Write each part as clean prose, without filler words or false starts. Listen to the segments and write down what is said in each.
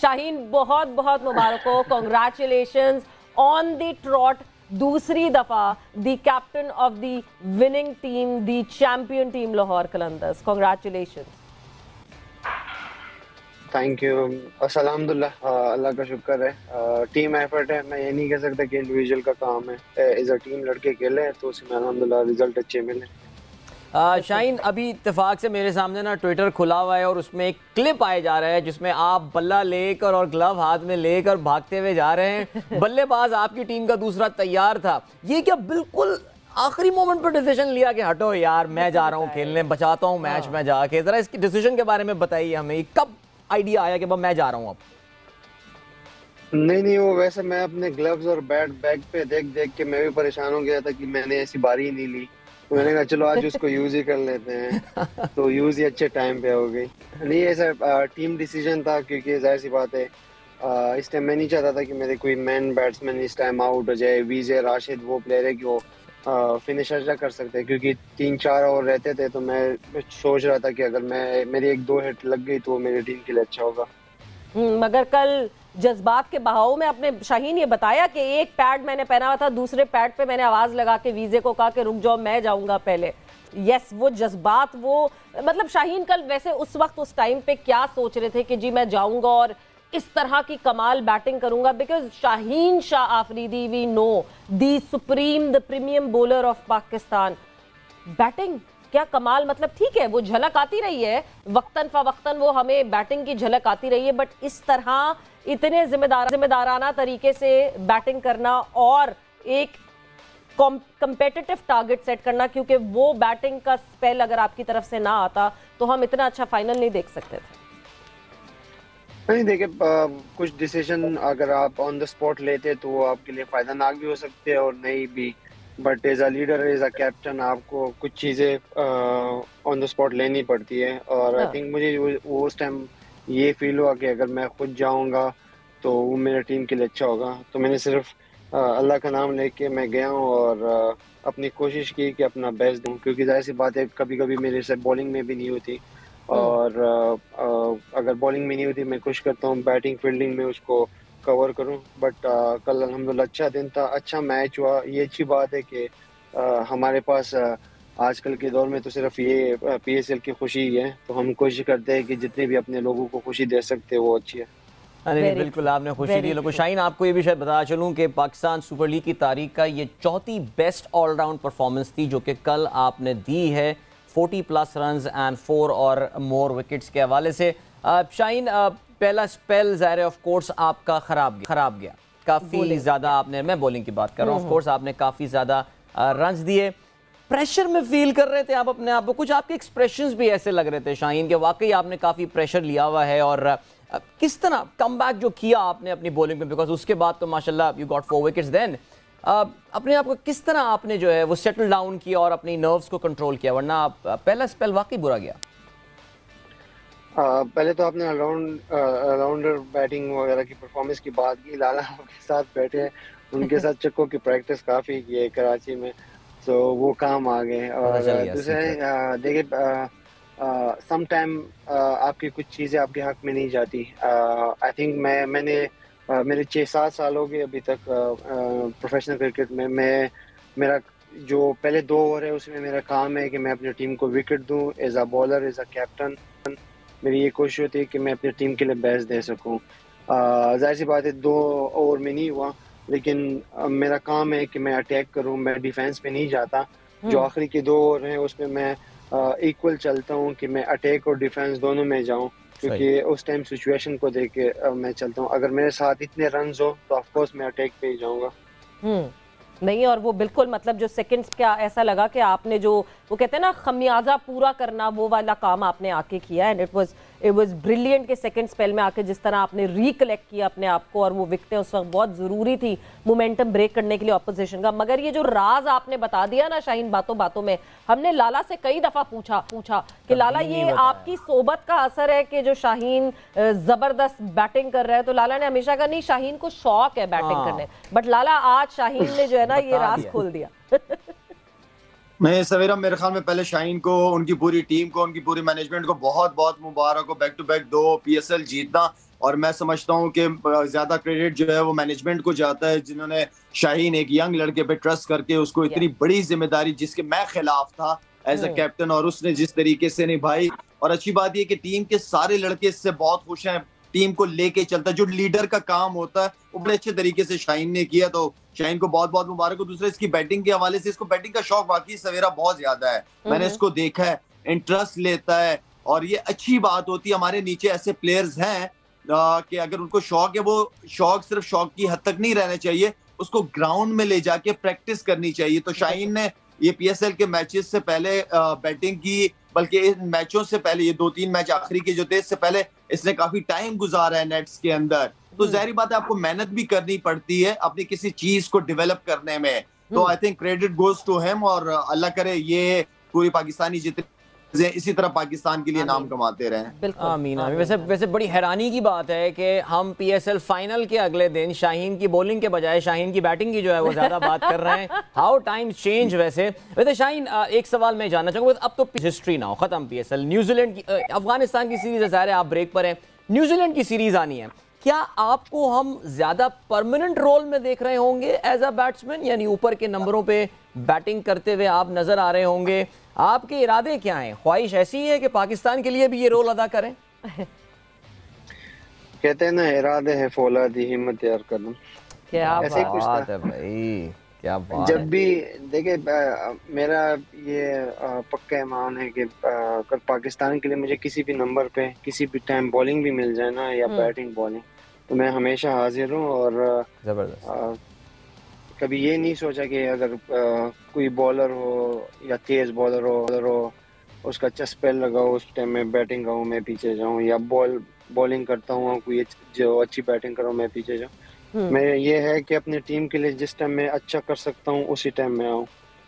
शाहीन बहुत बहुत मुबारक हो, कॉन्ग्रेचुलेशंस ऑन द ट्रॉट, दूसरी दफा the captain of the winning team, the champion team Lahore Qalandars, congratulations. Thank you. अल्हम्दुलिल्लाह, अल्लाह का शुक्र है। टीम एफर्ट है, मैं ये नहीं कह सकता कि इंडिविजुअल का काम है। एज अ टीम लड़के खेले हैं तो उसमें अल्हम्दुलिल्लाह रिजल्ट अच्छे मिले। शाहीन, अभी इत्तेफाक से मेरे सामने ना ट्विटर खुला हुआ है और उसमें एक क्लिप आए जा रहा है जिसमें आप बल्ला लेकर और ग्लव हाथ में लेकर भागते हुए जा रहे हैं। बल्लेबाज आपकी टीम का दूसरा तैयार था, ये क्या बिल्कुल आखिरी मोमेंट पर डिसीजन लिया कि हटो यार मैं जा रहा हूँ खेलने, बचाता हूँ मैच में जाके? जरा इसकी डिसीजन के बारे में बताइए हमें, कब आइडिया आया कि मैं जा रहा हूँ अब? नहीं नहीं, वो वैसे मैं अपने ग्लव्स और बैट बैग पे देख देख के मैं भी परेशान हो गया था कि मैंने ऐसी बारी ही नहीं ली। तो मैंने कहा चलो आज उसको यूज ही कर लेते हैं, तो यूज ही अच्छे टाइम पे हो गई। नहीं, ऐसा टीम डिसीजन था क्योंकि जाहिर सी बात है इस टाइम मैं नहीं चाहता था कि मेरे कोई मैन बैट्समैन इस टाइम आउट हो जाए। विजय राशिद वो प्लेयर है कि वो फिनिशर जा कर सकते हैं, क्योंकि 3-4 ओवर रहते थे। तो मैं सोच रहा था कि अगर मैं मेरी 1-2 हिट लग गई तो मेरी टीम के लिए अच्छा होगा। मगर कल जज्बात के बहाव में अपने शाहीन ये बताया कि एक पैड मैंने पहना हुआ था, दूसरे पैड पे मैंने आवाज लगा के वीजे को कहा कि रुक जाओ मैं जाऊंगा पहले। यस, वो जज्बात, वो मतलब शाहीन कल वैसे उस वक्त उस टाइम पे क्या सोच रहे थे कि जी मैं जाऊंगा और इस तरह की कमाल बैटिंग करूंगा? Because Shaheen Shah Afridi, we know the supreme, the premium bowler of Pakistan, batting क्या कमाल, मतलब ठीक है वो झलक आती रही है वक्तन फवक्तन, वो हमें बैटिंग की झलक आती रही है, बट इस तरह इतने जिम्मेदाराना तरीके से बैटिंग करना और एक कॉम्पिटिटिव टारगेट सेट करना, क्योंकि वो बैटिंग का स्पेल अगर आपकी तरफ से ना आता तो हम इतना अच्छा फाइनल नहीं देख सकते थे। नहीं देखिए, कुछ डिसीजन अगर आप ऑन द स्पॉट लेते तो वो आपके लिए फायदानाक भी हो सकते हैं और नहीं भी। But as a leader, as a captain, आपको कुछ चीज़ें ऑन द स्पॉट लेनी पड़ती है। और आई थिंक मुझे वो उस टाइम ये फील हुआ कि अगर मैं खुद जाऊंगा तो वो मेरे टीम के लिए अच्छा होगा। तो मैंने सिर्फ अल्लाह का नाम लेके मैं गया हूँ और अपनी कोशिश की कि अपना बेस्ट दूँ, क्योंकि जाहिर सी बात है कभी कभी मेरे से बॉलिंग में भी नहीं होती। और अगर बॉलिंग में नहीं होती मैं कोशिश करता हूँ बैटिंग फील्डिंग में उसको कवर करूं। बट कल अल्हम्दुलिल्लाह अच्छा दिन था, अच्छा मैच हुआ। ये अच्छी बात है कि हमारे पास आजकल के दौर में तो सिर्फ ये पीएसएल की खुशी ही है, तो हम कोशिश करते हैं कि जितने भी अपने लोगों को खुशी दे सकते हैं वो अच्छी है। नहीं बिल्कुल, आपने खुशी दी लोगों। शाहीन, आपको ये भी शायद बता चलूं कि पाकिस्तान सुपर लीग की तारीख का ये चौथी बेस्ट ऑलराउंड परफॉर्मेंस थी जो कि कल आपने दी है, 40+ रन्स एंड 4 और मोर विकेट्स के हवाले से। शाहीन, पहला स्पेल ज़ाहिर ऑफ कोर्स आपका खराब गया काफ़ी ज़्यादा। आपने, मैं बॉलिंग की बात कर रहा हूँ, ऑफ कोर्स आपने काफ़ी ज़्यादा रन्स दिए। प्रेशर में फील कर रहे थे आप अपने आप को? कुछ आपके एक्सप्रेशंस भी ऐसे लग रहे थे शाहीन कि वाकई आपने काफ़ी प्रेशर लिया हुआ है। और किस तरह कमबैक जो किया आपने अपनी बॉलिंग में, बिकॉज उसके बाद तो माशाल्लाह यू गॉट 4 विकेट्स, देन अपने आप को किस तरह आपने जो है वो सेटल डाउन किया और अपनी नर्व्स को कंट्रोल किया? वरना पहला स्पेल वाकई बुरा गया। पहले तो आपने ऑलराउंडर बैटिंग वगैरह की परफॉर्मेंस की बात की। लाला के साथ बैठे हैं, उनके साथ चक्कों की प्रैक्टिस काफ़ी की है कराची में, तो वो काम आ गए। और दूसरे देखिए, सम टाइम आपकी कुछ चीज़ें आपके हक में नहीं जाती। आई थिंक मैंने मेरे 6-7 साल हो गए अभी तक प्रोफेशनल क्रिकेट में। मेरा जो पहले 2 ओवर है उसमें मेरा काम है कि मैं अपनी टीम को विकेट दूं as a bowler, as a captain. मेरी ये कोशिश होती है कि मैं अपनी टीम के लिए बेस्ट दे सकूं। जाहिर सी बात है 2 ओवर में नहीं हुआ, लेकिन मेरा काम है कि मैं अटैक करूं, मैं डिफेंस पे नहीं जाता। जो आखिरी के 2 ओवर हैं उसमें मैं इक्वल चलता हूं कि मैं अटैक और डिफेंस दोनों में जाऊं, क्योंकि उस टाइम सिचुएशन को देख के मैं चलता हूं। अगर मेरे साथ इतने रन्स हो तो ऑफ कोर्स मैं अटैक पे ही जाऊंगा। नहीं, और वो बिल्कुल मतलब जो सेकंड्स क्या ऐसा लगा कि आपने जो वो कहते हैं ना खमियाजा पूरा करना, वो वाला काम आपने आके किया। एंड इट वाज ब्रिलियंट के सेकंड स्पेल में आके जिस तरह आपने रिकलेक्ट किया अपने आप को, और वो विकेटें उस वक्त बहुत ज़रूरी थी मोमेंटम ब्रेक करने के लिए ऑपोजिशन का। मगर ये जो राज आपने बता दिया ना शाहीन बातों बातों में, हमने लाला से कई दफ़ा पूछा कि लाला ये आपकी सोबत का असर है कि जो शाहीन ज़बरदस्त बैटिंग कर रहा है? तो लाला ने हमेशा कहा नहीं शाहीन को शौक है बैटिंग करने। बट लाला आज शाहीन ने जो है ना ये राज खोल दिया। मैं सवेरा, मेरे ख्याल में पहले शाहीन को, उनकी पूरी टीम को, उनकी पूरी मैनेजमेंट को बहुत बहुत मुबारक हो। बैक टू बैक 2 पीएसएल जीतना और मैं समझता हूं कि ज्यादा क्रेडिट जो है वो मैनेजमेंट को जाता है, जिन्होंने शाहीन एक यंग लड़के पे ट्रस्ट करके उसको इतनी बड़ी जिम्मेदारी, जिसके मैं खिलाफ था एज अ कैप्टन, और उसने जिस तरीके से निभाई। और अच्छी बात यह कि टीम के सारे लड़के इससे बहुत खुश हैं, टीम को लेके चलता है, जो लीडर का काम होता है वो बड़े अच्छे तरीके से शाहीन ने किया, तो शाहीन को बहुत बहुत मुबारक हो। दूसरा, इसकी बैटिंग के हवाले से, इसको बैटिंग का शौक वाकई सवेरा बहुत ज्यादा है, मैंने इसको देखा है, इंटरेस्ट लेता है, और ये अच्छी बात होती है। हमारे नीचे ऐसे प्लेयर्स हैं कि अगर उनको शौक है, वो शौक सिर्फ शौक की हद तक नहीं रहना चाहिए, उसको ग्राउंड में ले जाके प्रैक्टिस करनी चाहिए। तो शाहीन ने ये पीएसएल के मैचेस से पहले बैटिंग की, बल्कि इन मैचों से पहले, ये 2-3 मैच आखिरी के जो थे, इससे पहले इसने काफी टाइम गुजारा है नेट्स के अंदर। तो जाहिर बात है आपको मेहनत भी करनी पड़ती है अपनी किसी चीज को डेवलप करने में। तो I think credit goes to him, और अल्लाह करे ये पूरी पाकिस्तानी जितने इसी तरह पाकिस्तान के लिए नाम कमाते रहे। आमीन आमीन। वैसे बड़ी हैरानी की बात है कि हम पीएसएल फाइनल के अगले दिन शाहीन की बॉलिंग के बजाय शाहीन की बैटिंग की जो है वो ज्यादा बात कर रहे हैं। How times change. वैसे शाहीन, एक सवाल मैं जानना चाहूंगा, अब तो हिस्ट्री ना हो, खत्म पीएसएल, न्यूजीलैंड की, अफगानिस्तान की सीरीज है, आप ब्रेक पर है, न्यूजीलैंड की सीरीज आनी है, क्या आपको हम ज्यादा परमानेंट रोल में देख रहे होंगे एज अ बैट्समैन, यानी ऊपर के नंबरों पे बैटिंग करते हुए आप नजर आ रहे होंगे? आपके इरादे क्या हैं? ख्वाहिश ऐसी है कि पाकिस्तान के लिए भी ये रोल अदा करें? कहते हैं ना, इरादे है फौलादी, हिम्मत यार कदम। क्या बात है भाई, क्या बात। जब भी देखिए, मेरा ये पक्का ईमान है कि अगर पाकिस्तान के लिए मुझे किसी भी नंबर पे किसी भी टाइम बॉलिंग भी मिल जाए ना, या बैटिंग बॉलिंग, तो मैं हमेशा हाजिर हूँ। और जबरदस्त, कभी ये नहीं सोचा कि अगर कोई बॉलर हो या तेज बॉलर हो, उसका चस्पेल लगाओ, उस टाइम में बैटिंग करूँ मैं पीछे जाऊँ, या बॉलिंग करता हूँ कोई जो अच्छी बैटिंग करो मैं पीछे जाऊँ। मैं ये है कि अपनी टीम के लिए जिस टाइम में अच्छा कर सकता हूँ उसी टाइम में आऊँ।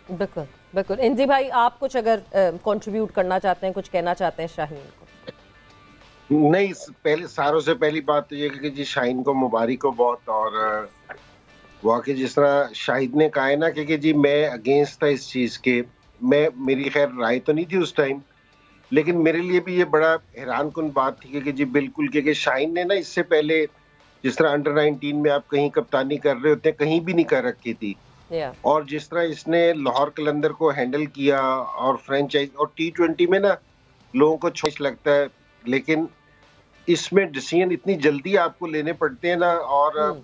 बिल्कुल बिल्कुल। इंजी भाई, आप कुछ अगर कंट्रीब्यूट करना चाहते हैं, कुछ कहना चाहते हैं शाहीन को? नहीं, पहले सारों से पहली बात तो ये कि जी शाहीन को मुबारक हो बहुत। और वाकई जिस तरह शाहिद ने कहा है ना कि जी मैं अगेंस्ट था इस चीज़ के, मेरी खैर राय तो नहीं थी उस टाइम, लेकिन मेरे लिए भी ये बड़ा हैरान कुन बात थी कि जी बिल्कुल, क्योंकि शाहीन ने ना इससे पहले जिस तरह अंडर 19 में आप कहीं कप्तानी कर रहे होते हैं, कहीं भी नहीं कर रखी थी। और जिस तरह इसने लाहौर कलंदर को हैंडल किया, और फ्रेंचाइज और T20 में ना लोगों को छोटा लगता है, लेकिन इसमें डिसीजन इतनी जल्दी आपको लेने पड़ते हैं ना, और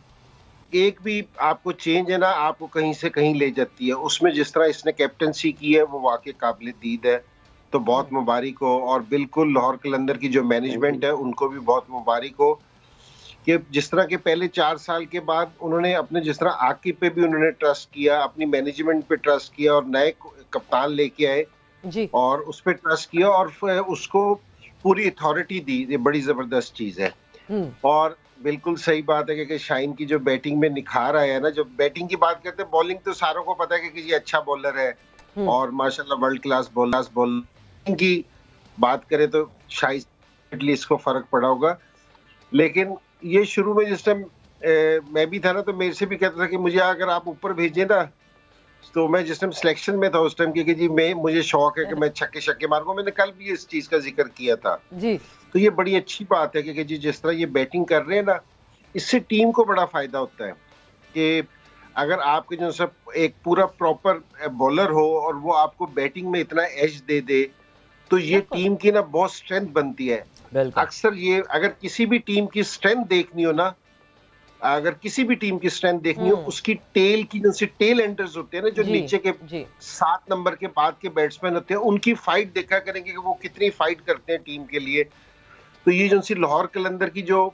एक भी आपको चेंज है ना, आपको कहीं से कहीं ले जाती है। उसमें जिस तरह इसने कैप्टनसी की है वो वाकई काबिल दीद है, तो बहुत मुबारक हो। और बिल्कुल लाहौर कलंदर की जो मैनेजमेंट है उनको भी बहुत मुबारक हो कि जिस तरह के पहले 4 साल के बाद उन्होंने अपने, जिस तरह आकिब पे भी उन्होंने ट्रस्ट किया, अपनी मैनेजमेंट पे ट्रस्ट किया, और नए कप्तान लेके आए जी, और उस पर ट्रस्ट किया, और उसको पूरी अथॉरिटी दी। ये बड़ी जबरदस्त चीज है। और बिल्कुल सही बात है कि शाहीन की जो बैटिंग में निखार आया है ना, जब बैटिंग की बात करते हैं, बॉलिंग तो सारों को पता है कि ये अच्छा बॉलर है, और माशाल्लाह वर्ल्ड क्लास बॉलर की बात करें तो शायद इसको फर्क पड़ा होगा। लेकिन ये शुरू में जिस टाइम मैं भी था ना, तो मेरे से भी कहता था कि मुझे अगर आप ऊपर भेजें ना, तो मैं जिस टाइम सिलेक्शन में था उस टाइम कि जी मुझे शौक है कि मैं छक्के मारूंगा। मैंने कल भी इस चीज का जिक्र किया था जी। तो ये बड़ी अच्छी बात है कि जी जिस तरह ये बैटिंग कर रहे हैं ना, इससे टीम को बड़ा फायदा होता है कि अगर आपके जो सब एक पूरा प्रॉपर बॉलर हो और वो आपको बैटिंग में इतना एज दे दे, तो ये टीम की ना बहुत स्ट्रेंथ बनती है। अक्सर ये अगर किसी भी टीम की स्ट्रेंथ देखनी हो ना, अगर किसी भी टीम की स्ट्रेंथ देखनी हो, उसकी टेल की जैसे टेल एंडर्स होते हैं ना, जो नीचे के 7 नंबर के बाद के बैट्समैन होते हैं, उनकी फाइट देखा करेंगे कि वो कितनी फाइट करते हैं टीम के लिए। तो ये जो सी लाहौर कलंदर की जो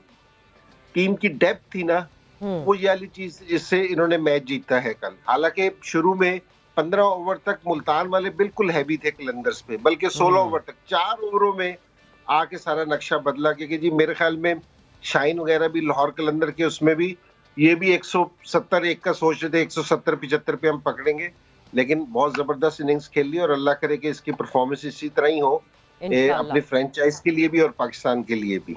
टीम की डेप्थ थी ना, वो ये वाली चीज जिससे इन्होंने मैच जीता है कल। हालांकि शुरू में 15 ओवर तक मुल्तान वाले बिल्कुल हैवी थे कलंदर्स पे, बल्कि 16 ओवर तक 4 ओवरों में आके सारा नक्शा बदला। क्योंकि जी मेरे ख्याल में शाहीन वगैरह भी लाहौर कलंदर के उसमें भी ये भी 170 का सोच रहे थे, 170-75 पे हम पकड़ेंगे, लेकिन बहुत जबरदस्त इनिंग्स खेल ली, और अल्लाह करे कि इसकी परफॉर्मेंस इसी तरह ही हो अपनी फ्रेंचाइज के लिए भी और पाकिस्तान के लिए भी।